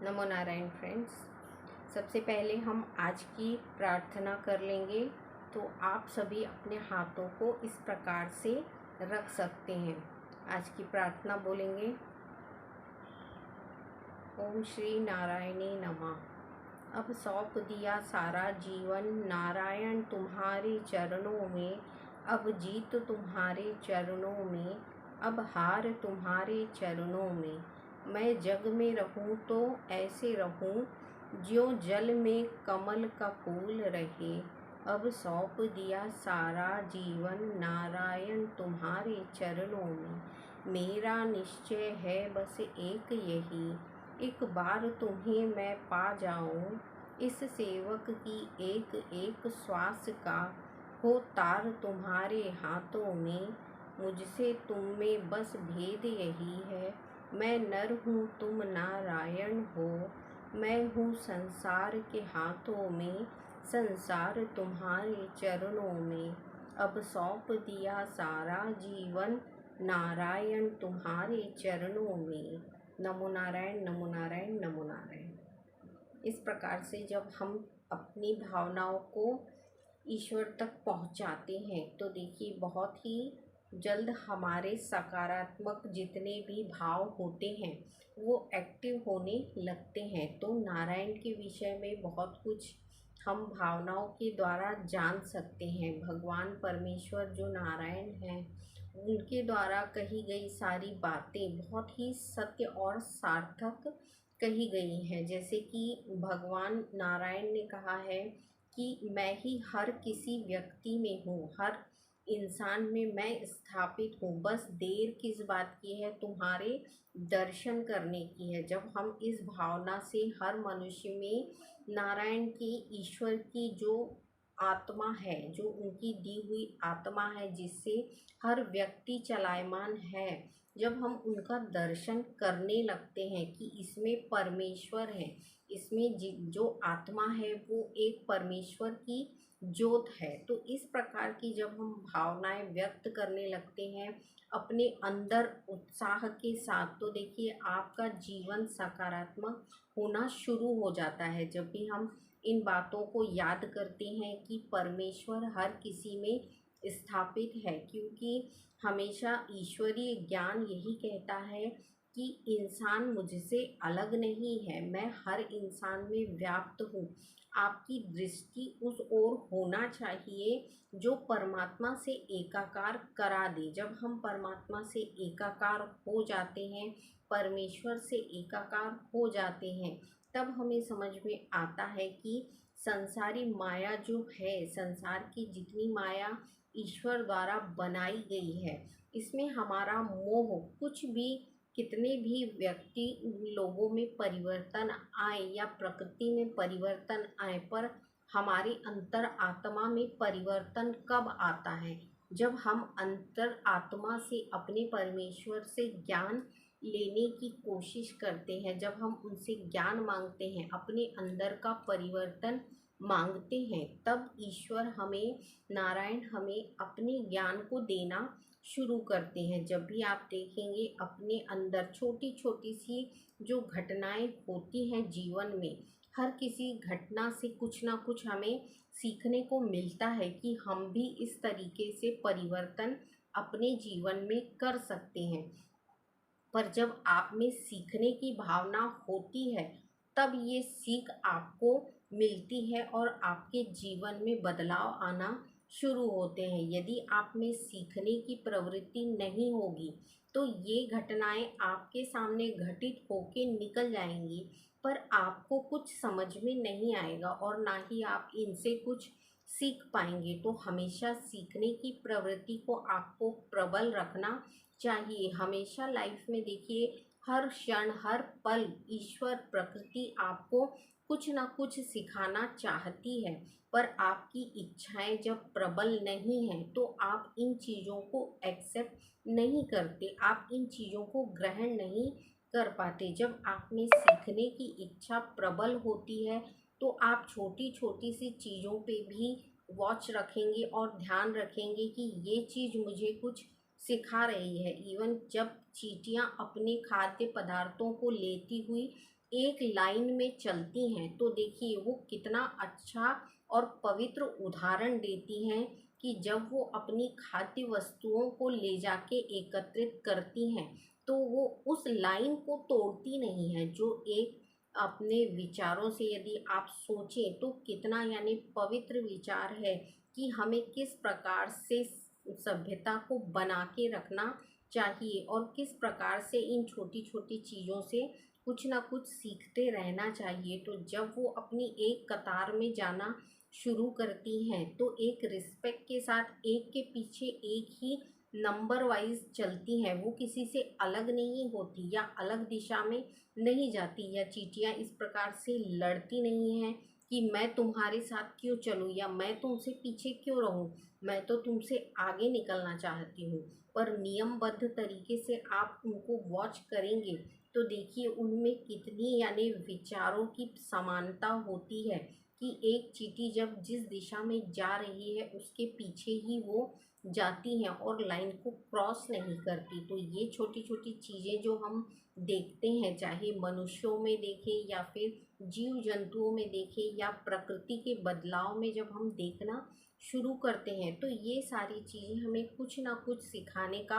नमो Narayan friends. सबसे पहले हम आज की प्रार्थना कर लेंगे। तो आप सभी अपने हाथों को इस प्रकार से रख सकते हैं। आज की प्रार्थना बोलेंगे। ओम श्री नारायणी नमः। अब सौंप दिया सारा जीवन नारायण तुम्हारे चरणों में। अब जीत तुम्हारे चरणों में, अब हार तुम्हारे चरणों में। मैं जग में रहूं तो ऐसे रहूं ज्यों जल में कमल का फूल रहे। अब सौंप दिया सारा जीवन नारायण तुम्हारे चरणों में। मेरा निश्चय है बस एक यही, एक बार तुम्हें मैं पा जाऊं। इस सेवक की एक एक श्वास का हो तार तुम्हारे हाथों में। मुझसे तुम में बस भेद यही है, मैं नर हूँ तुम नारायण हो। मैं हूँ संसार के हाथों में, संसार तुम्हारे चरणों में। अब सौंप दिया सारा जीवन नारायण तुम्हारे चरणों में। नमो नारायण, नमो नारायण, नमो नारायण। इस प्रकार से जब हम अपनी भावनाओं को ईश्वर तक पहुंचाते हैं तो देखिए बहुत ही जल्द हमारे सकारात्मक जितने भी भाव होते हैं वो एक्टिव होने लगते हैं। तो नारायण के विषय में बहुत कुछ हम भावनाओं के द्वारा जान सकते हैं। भगवान परमेश्वर जो नारायण हैं उनके द्वारा कही गई सारी बातें बहुत ही सत्य और सार्थक कही गई हैं। जैसे कि भगवान नारायण ने कहा है कि मैं ही हर किसी व्यक्ति में हूँ, हर इंसान में मैं स्थापित हूँ। बस देर किस बात की है, तुम्हारे दर्शन करने की है। जब हम इस भावना से हर मनुष्य में नारायण की, ईश्वर की जो आत्मा है, जो उनकी दी हुई आत्मा है जिससे हर व्यक्ति चलायमान है, जब हम उनका दर्शन करने लगते हैं कि इसमें परमेश्वर है, इसमें जो आत्मा है वो एक परमेश्वर की ज्योत है, तो इस प्रकार की जब हम भावनाएं व्यक्त करने लगते हैं अपने अंदर उत्साह के साथ, तो देखिए आपका जीवन सकारात्मक होना शुरू हो जाता है। जब भी हम इन बातों को याद करते हैं कि परमेश्वर हर किसी में स्थापित है, क्योंकि हमेशा ईश्वरीय ज्ञान यही कहता है कि इंसान मुझसे अलग नहीं है, मैं हर इंसान में व्याप्त हूँ। आपकी दृष्टि उस ओर होना चाहिए जो परमात्मा से एकाकार करा दे। जब हम परमात्मा से एकाकार हो जाते हैं, परमेश्वर से एकाकार हो जाते हैं, तब हमें समझ में आता है कि संसारी माया जो है, संसार की जितनी माया ईश्वर द्वारा बनाई गई है, इसमें हमारा मोह कुछ भी, कितने भी व्यक्ति लोगों में परिवर्तन आए या प्रकृति में परिवर्तन आए, पर हमारी अंतर आत्मा में परिवर्तन कब आता है? जब हम अंतर आत्मा से अपने परमेश्वर से ज्ञान लेने की कोशिश करते हैं, जब हम उनसे ज्ञान मांगते हैं, अपने अंदर का परिवर्तन मांगते हैं, तब ईश्वर हमें, नारायण हमें अपने ज्ञान को देना शुरू करते हैं। जब भी आप देखेंगे अपने अंदर छोटी छोटी सी जो घटनाएं होती हैं जीवन में, हर किसी घटना से कुछ ना कुछ हमें सीखने को मिलता है कि हम भी इस तरीके से परिवर्तन अपने जीवन में कर सकते हैं। पर जब आप में सीखने की भावना होती है तब ये सीख आपको मिलती है और आपके जीवन में बदलाव आना शुरू होते हैं। यदि आप में सीखने की प्रवृत्ति नहीं होगी तो ये घटनाएं आपके सामने घटित होके निकल जाएंगी, पर आपको कुछ समझ में नहीं आएगा और ना ही आप इनसे कुछ सीख पाएंगे। तो हमेशा सीखने की प्रवृत्ति को आपको प्रबल रखना चाहिए। हमेशा लाइफ में देखिए हर क्षण हर पल ईश्वर प्रकृति आपको कुछ ना कुछ सिखाना चाहती है, पर आपकी इच्छाएं जब प्रबल नहीं हैं तो आप इन चीज़ों को एक्सेप्ट नहीं करते, आप इन चीज़ों को ग्रहण नहीं कर पाते। जब आप में सीखने की इच्छा प्रबल होती है तो आप छोटी छोटी सी चीज़ों पे भी वॉच रखेंगे और ध्यान रखेंगे कि ये चीज़ मुझे कुछ सिखा रही है। इवन जब चींटियाँ अपने खाद्य पदार्थों को लेती हुई एक लाइन में चलती हैं तो देखिए वो कितना अच्छा और पवित्र उदाहरण देती हैं कि जब वो अपनी खाद्य वस्तुओं को ले जाके एकत्रित करती हैं तो वो उस लाइन को तोड़ती नहीं है। जो एक अपने विचारों से यदि आप सोचें तो कितना यानी पवित्र विचार है कि हमें किस प्रकार से सभ्यता को बना के रखना चाहिए और किस प्रकार से इन छोटी छोटी चीज़ों से कुछ ना कुछ सीखते रहना चाहिए। तो जब वो अपनी एक कतार में जाना शुरू करती हैं तो एक रिस्पेक्ट के साथ एक के पीछे एक ही नंबर वाइज चलती हैं, वो किसी से अलग नहीं होती या अलग दिशा में नहीं जाती, या चींटियाँ इस प्रकार से लड़ती नहीं हैं कि मैं तुम्हारे साथ क्यों चलूँ या मैं तुमसे पीछे क्यों रहूँ, मैं तो तुमसे आगे निकलना चाहती हूँ। पर नियमबद्ध तरीके से आप उनको वॉच करेंगे तो देखिए उनमें कितनी यानी विचारों की समानता होती है कि एक चींटी जब जिस दिशा में जा रही है उसके पीछे ही वो जाती हैं और लाइन को क्रॉस नहीं करती। तो ये छोटी छोटी चीज़ें जो हम देखते हैं, चाहे मनुष्यों में देखें या फिर जीव जंतुओं में देखें या प्रकृति के बदलाव में जब हम देखना शुरू करते हैं तो ये सारी चीज़ें हमें कुछ ना कुछ सिखाने का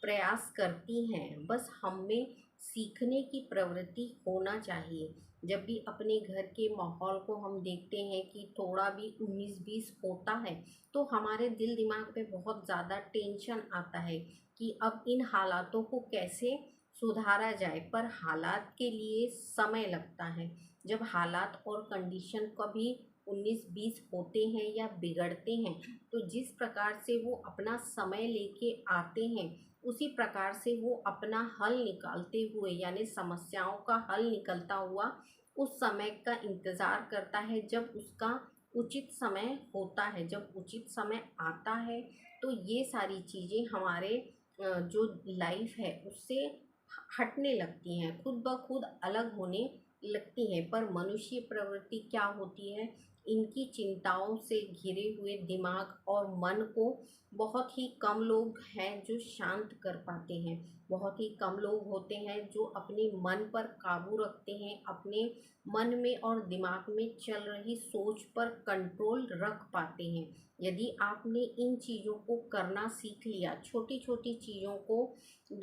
प्रयास करती हैं। बस हमें सीखने की प्रवृत्ति होना चाहिए। जब भी अपने घर के माहौल को हम देखते हैं कि थोड़ा भी 19-20 होता है तो हमारे दिल दिमाग पे बहुत ज़्यादा टेंशन आता है कि अब इन हालातों को कैसे सुधारा जाए। पर हालात के लिए समय लगता है। जब हालात और कंडीशन कभी 19-20 होते हैं या बिगड़ते हैं तो जिस प्रकार से वो अपना समय लेके आते हैं उसी प्रकार से वो अपना हल निकालते हुए यानी समस्याओं का हल निकलता हुआ उस समय का इंतज़ार करता है जब उसका उचित समय होता है। जब उचित समय आता है तो ये सारी चीज़ें हमारे जो लाइफ है उससे हटने लगती हैं, खुद ब खुद अलग होने लगती हैं। पर मनुष्य प्रवृत्ति क्या होती है, इनकी चिंताओं से घिरे हुए दिमाग और मन को बहुत ही कम लोग हैं जो शांत कर पाते हैं। बहुत ही कम लोग होते हैं जो अपने मन पर काबू रखते हैं, अपने मन में और दिमाग में चल रही सोच पर कंट्रोल रख पाते हैं। यदि आपने इन चीज़ों को करना सीख लिया, छोटी छोटी चीज़ों को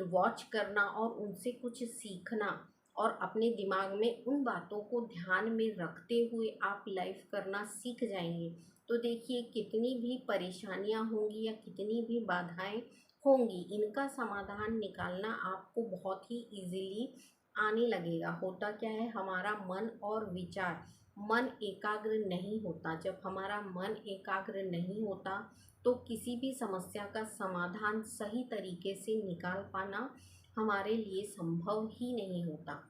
वॉच करना और उनसे कुछ सीखना और अपने दिमाग में उन बातों को ध्यान में रखते हुए आप लाइफ करना सीख जाएंगे तो देखिए कितनी भी परेशानियां होंगी या कितनी भी बाधाएं होंगी, इनका समाधान निकालना आपको बहुत ही इजीली आने लगेगा। होता क्या है, हमारा मन और विचार, मन एकाग्र नहीं होता। जब हमारा मन एकाग्र नहीं होता तो किसी भी समस्या का समाधान सही तरीके से निकाल पाना हमारे लिए संभव ही नहीं होता।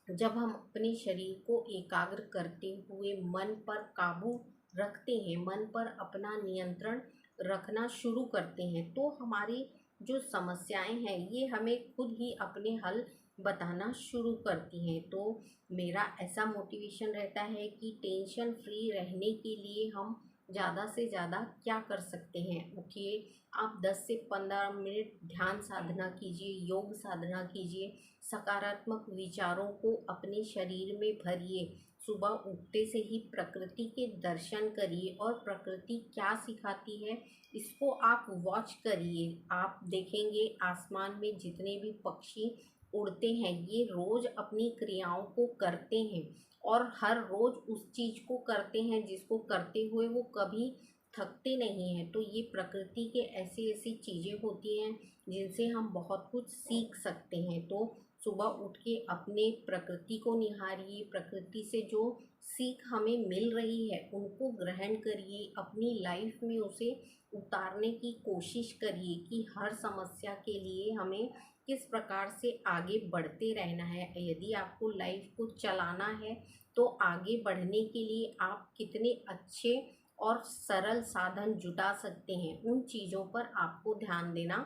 जब हम अपने शरीर को एकाग्र करते हुए मन पर काबू रखते हैं, मन पर अपना नियंत्रण रखना शुरू करते हैं तो हमारी जो समस्याएं हैं ये हमें खुद ही अपने हल बताना शुरू करती हैं। तो मेरा ऐसा मोटिवेशन रहता है कि टेंशन फ्री रहने के लिए हम ज़्यादा से ज़्यादा क्या कर सकते हैं। उठिए, आप 10 से 15 मिनट ध्यान साधना कीजिए, योग साधना कीजिए, सकारात्मक विचारों को अपने शरीर में भरिए। सुबह उठते से ही प्रकृति के दर्शन करिए और प्रकृति क्या सिखाती है इसको आप वॉच करिए। आप देखेंगे आसमान में जितने भी पक्षी उड़ते हैं ये रोज अपनी क्रियाओं को करते हैं और हर रोज उस चीज को करते हैं जिसको करते हुए वो कभी थकते नहीं हैं। तो ये प्रकृति के ऐसी ऐसी चीज़ें होती हैं जिनसे हम बहुत कुछ सीख सकते हैं। तो सुबह उठ के अपने प्रकृति को निहारिए, प्रकृति से जो सीख हमें मिल रही है उनको ग्रहण करिए, अपनी लाइफ में उसे उतारने की कोशिश करिए कि हर समस्या के लिए हमें किस प्रकार से आगे बढ़ते रहना है। यदि आपको लाइफ को चलाना है तो आगे बढ़ने के लिए आप कितने अच्छे और सरल साधन जुटा सकते हैं, उन चीज़ों पर आपको ध्यान देना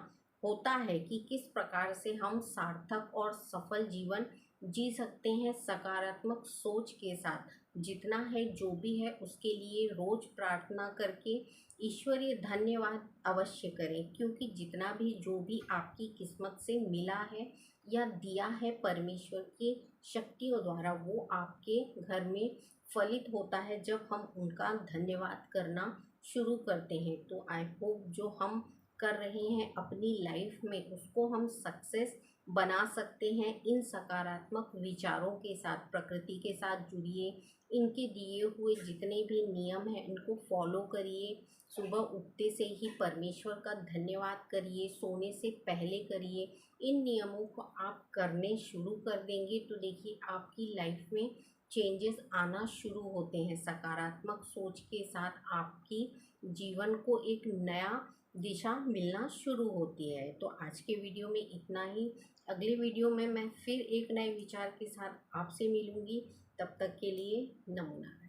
होता है कि किस प्रकार से हम सार्थक और सफल जीवन जी सकते हैं सकारात्मक सोच के साथ। जितना है जो भी है उसके लिए रोज प्रार्थना करके ईश्वरीय धन्यवाद अवश्य करें, क्योंकि जितना भी जो भी आपकी किस्मत से मिला है या दिया है परमेश्वर की शक्तियों द्वारा, वो आपके घर में फलित होता है जब हम उनका धन्यवाद करना शुरू करते हैं। तो आई होप जो हम कर रहे हैं अपनी लाइफ में उसको हम सक्सेस बना सकते हैं। इन सकारात्मक विचारों के साथ प्रकृति के साथ जुड़िए, इनके दिए हुए जितने भी नियम हैं इनको फॉलो करिए। सुबह उठते से ही परमेश्वर का धन्यवाद करिए, सोने से पहले करिए। इन नियमों को आप करने शुरू कर देंगे तो देखिए आपकी लाइफ में चेंजेस आना शुरू होते हैं। सकारात्मक सोच के साथ आपकी जीवन को एक नया दिशा मिलना शुरू होती है। तो आज के वीडियो में इतना ही। अगले वीडियो में मैं फिर एक नए विचार के साथ आपसे मिलूंगी। तब तक के लिए नमो नारायण।